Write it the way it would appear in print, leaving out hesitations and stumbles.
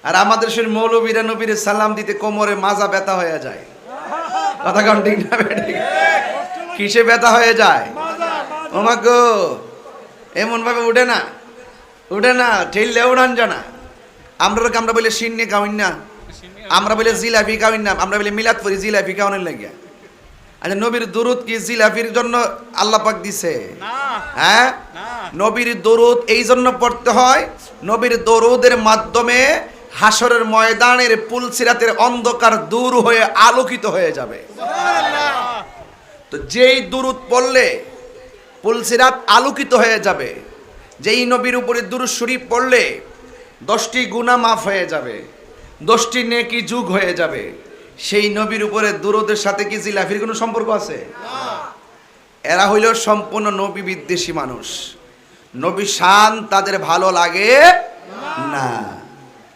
আর আমাদের সেই মৌলবীরা নবীর সালাম দিতে কোমরে মাজা ব্যথা হয়ে যায়। কথা কোন ঠিক না বেঠিক? কিসে ব্যথা হয়ে যায়? ওমা গো, এমন ভাবে উঠে না, উঠে না, ঠেললে উড়ান জানা। আমরা বলে সিন্নি খাওয়াই না, আমরা বলে জিলাপি খাওয়াই না, আমরা বলে মিলাদ পড়ি জিলাপি খাওয়ানোর লাগিয়া। আচ্ছা, নবীর দুরুদ কি জিলাপির জন্য আল্লাহ পাক দিছে? হ্যাঁ, নবীর দরুদ এই জন্য পড়তে হয়, নবীর দরুদের মাধ্যমে হাসরের ময়দানের পুলসিরাতের অন্ধকার দূর হয়ে আলোকিত হয়ে যাবে। তো যেই দরুদ পড়লে পুলসিরাত আলোকিত হয়ে যাবে, যেই নবীর উপরে দুরূদ শরীফ পড়লে 10টি গুনাহ মাফ হয়ে যাবে, 10টি নেকি যোগ হয়ে যাবে, সেই নবীর উপরে দুরুদের সাথে কি জিলাফির কোনো সম্পর্ক আছে? এরা হইল সম্পূর্ণ নবী বিদ্বেষী মানুষ। নবী শান তাদের ভালো লাগে না।